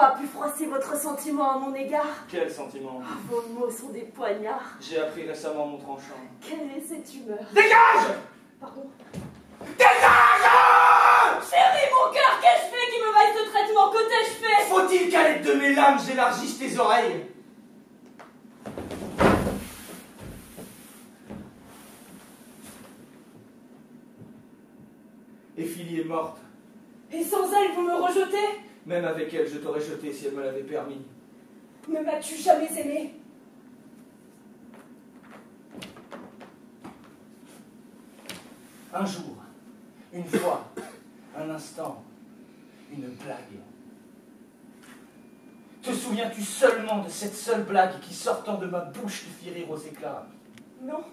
fois a pu froisser votre sentiment à mon égard? Quel sentiment? Vos mots sont des poignards. J'ai appris récemment mon tranchant. Quelle est cette humeur? Dégage! Pardon? Dégage! Chérie, mon cœur, qu'ai-je fait qui me vaille ce traitement? Que t'ai-je fait? Faut-il qu'à l'aide de mes lames j'élargisse tes oreilles? Éphilie est morte. Et sans elle, vous me rejetez? Même avec elle, je t'aurais jeté si elle me l'avait permis. Ne m'as-tu jamais aimé? Un jour, une fois, un instant, une blague. Te souviens-tu seulement de cette seule blague qui, sortant de ma bouche, te fit rire aux éclats? Non.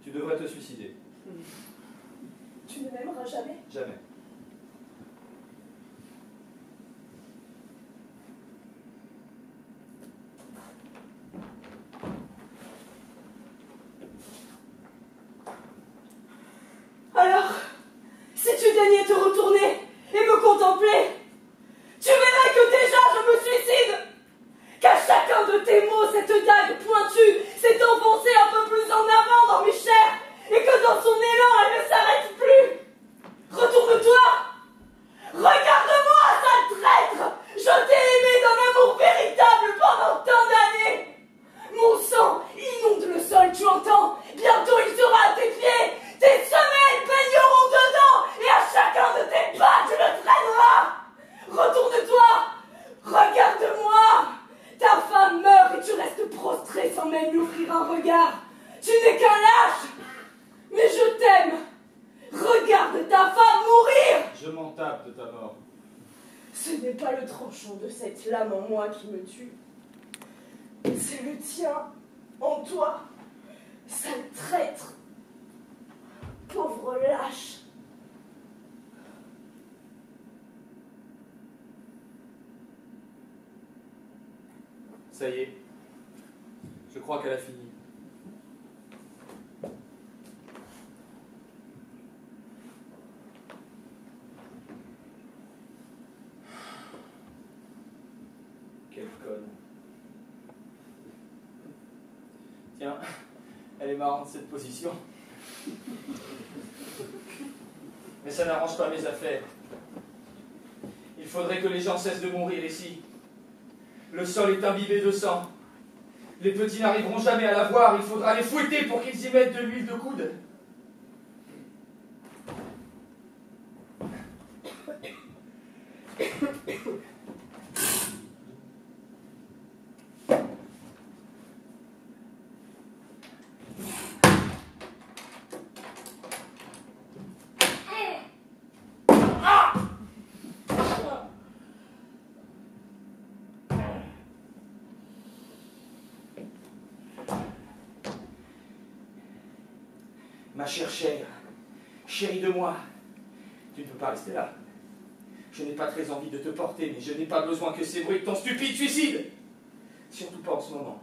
Tu devrais te suicider. Tu ne m'aimeras jamais? Jamais. Alors, si tu daignais te retourner et me contempler, tu verrais que déjà je me suicide, qu'à chacun de tes mots, cette dague pointue s'est enfoncée un peu plus en avant dans mes chairs, et que dans son élan, elle ne s'arrête plus. Retourne-toi! Regarde-moi, sale traître! Je t'ai aimé d'un amour véritable pendant tant d'années! Mon sang inonde le sol, tu entends? Bientôt il sera à tes pieds! Tes semelles baigneront dedans, et à chacun de tes pas, tu le traîneras! Retourne-toi! Regarde-moi! Ta femme meurt et tu restes prostré sans même lui offrir un regard! Tu n'es qu'un lâche! Mais je t'aime! Regarde ta femme mourir! Je m'en tape de ta mort. Ce n'est pas le tranchant de cette lame en moi qui me tue. C'est le tien en toi, sale traître, pauvre lâche. Ça y est. Je crois qu'elle a fini. Quelle conne. Tiens, elle est marrante cette position. Mais ça n'arrange pas mes affaires. Il faudrait que les gens cessent de mourir ici. Le sol est imbibé de sang. Les petits n'arriveront jamais à la voir. Il faudra les fouetter pour qu'ils y mettent de l'huile de coude. Ma chère, chérie de moi, tu ne peux pas rester là. Je n'ai pas très envie de te porter, mais je n'ai pas besoin que ces bruits de ton stupide suicide. Surtout pas en ce moment.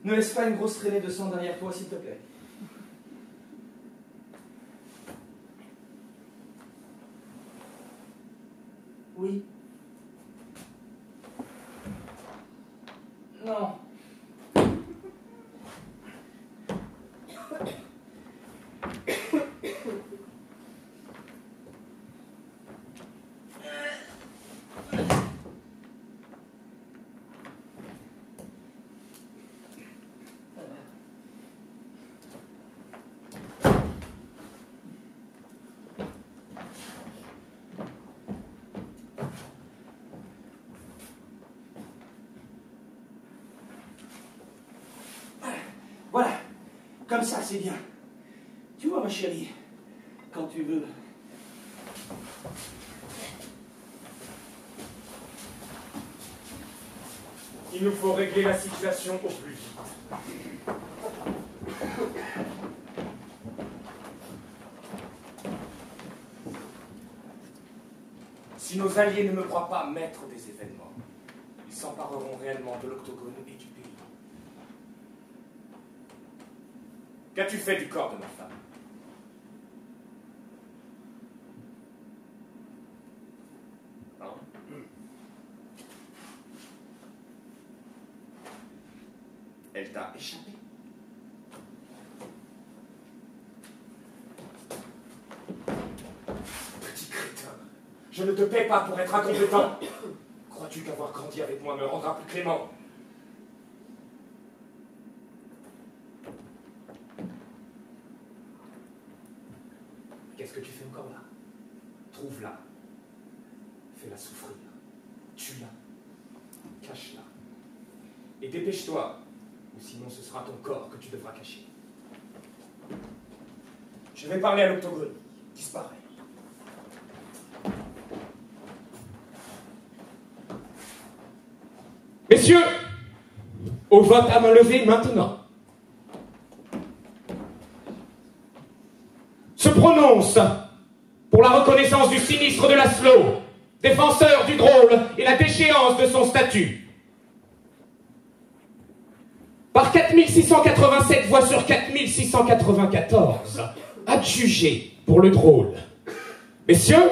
Ne laisse pas une grosse traînée de sang derrière toi, s'il te plaît. Oui. Non. Comme ça, c'est bien. Tu vois, ma chérie, quand tu veux. Il nous faut régler la situation au plus vite. Si nos alliés ne me croient pas maître des événements, ils s'empareront réellement de l'Octogone et du pays. Qu'as-tu fait du corps de ma femme? Pardon. Elle t'a échappé. Petit crétin, je ne te paie pas pour être incompétent. Crois-tu qu'avoir grandi avec moi me rendra plus clément? Qu'est-ce que tu fais encore là? Trouve-la. Fais-la souffrir. Tue-la. Cache-la. Et dépêche-toi, ou sinon ce sera ton corps que tu devras cacher. Je vais parler à l'Octogone. Disparaît. Messieurs, au vote à main levée maintenant. Se prononce pour la reconnaissance du sinistre de Laszlo, défenseur du drôle et la déchéance de son statut. Par 4687 voix sur 4694, adjugé pour le drôle. Messieurs,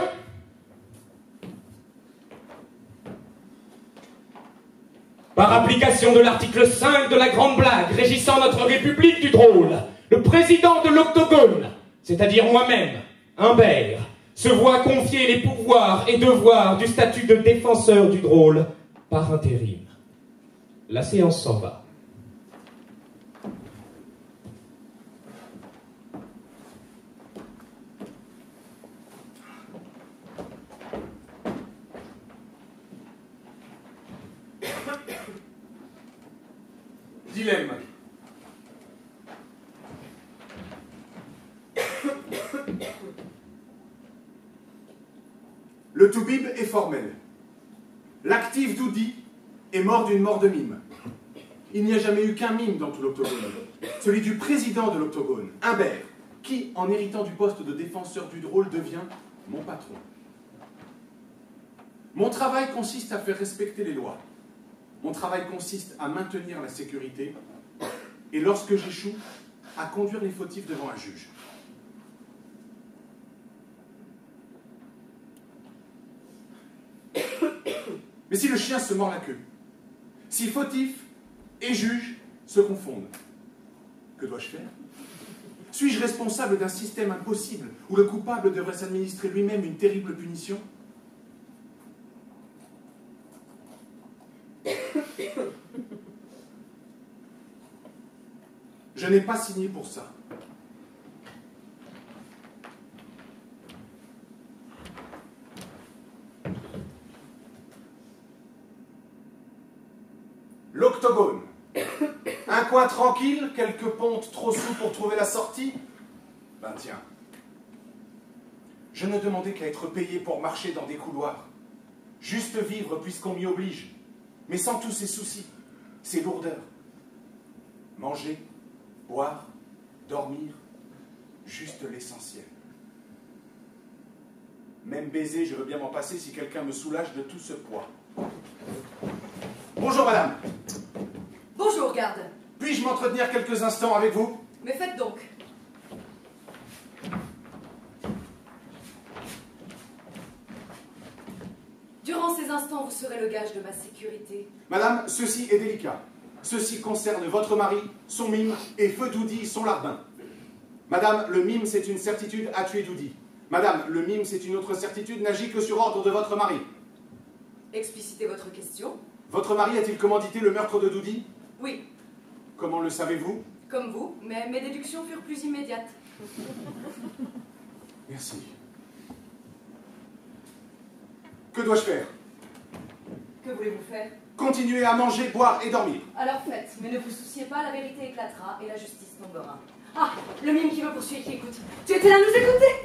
par application de l'article 5 de la Grande Blague régissant notre République du drôle, le président de l'Octogone, c'est-à-dire moi-même, Humbert, se voit confier les pouvoirs et devoirs du statut de défenseur du drôle par intérim. La séance s'en va. Dilemme. Le toubib est formel. L'actif Doudi est mort d'une mort de mime. Il n'y a jamais eu qu'un mime dans tout l'Octogone. Celui du président de l'Octogone, Humbert, qui, en héritant du poste de défenseur du drôle, devient mon patron. Mon travail consiste à faire respecter les lois. Mon travail consiste à maintenir la sécurité et, lorsque j'échoue, à conduire les fautifs devant un juge. Mais si le chien se mord la queue, si fautif et juge se confondent, que dois-je faire? Suis-je responsable d'un système impossible où le coupable devrait s'administrer lui-même une terrible punition? Je n'ai pas signé pour ça. L'Octogone. Un coin tranquille, quelques pontes trop sous pour trouver la sortie? Ben tiens. Je ne demandais qu'à être payé pour marcher dans des couloirs. Juste vivre puisqu'on m'y oblige. Mais sans tous ces soucis, ces lourdeurs. Manger, boire, dormir, juste l'essentiel. Même baiser, je veux bien m'en passer si quelqu'un me soulage de tout ce poids. Bonjour madame. Bonjour, garde. Puis-je m'entretenir quelques instants avec vous? Mais faites donc. Durant ces instants, vous serez le gage de ma sécurité. Madame, ceci est délicat. Ceci concerne votre mari, son mime, et Feu Doudi, son larbin. Madame, le mime, c'est une certitude, a tué Doudi. Madame, le mime, c'est une autre certitude, n'agit que sur ordre de votre mari. Explicitez votre question. Votre mari a-t-il commandité le meurtre de Doudi? Oui, Comment le savez-vous? comme vous, mais mes déductions furent plus immédiates. Merci. Que dois-je faire? Que voulez-vous faire? Continuer à manger, boire et dormir. Alors faites, mais ne vous souciez pas, la vérité éclatera et la justice tombera. Ah, le mime qui me poursuit et qui écoute. Tu étais là à nous écouter.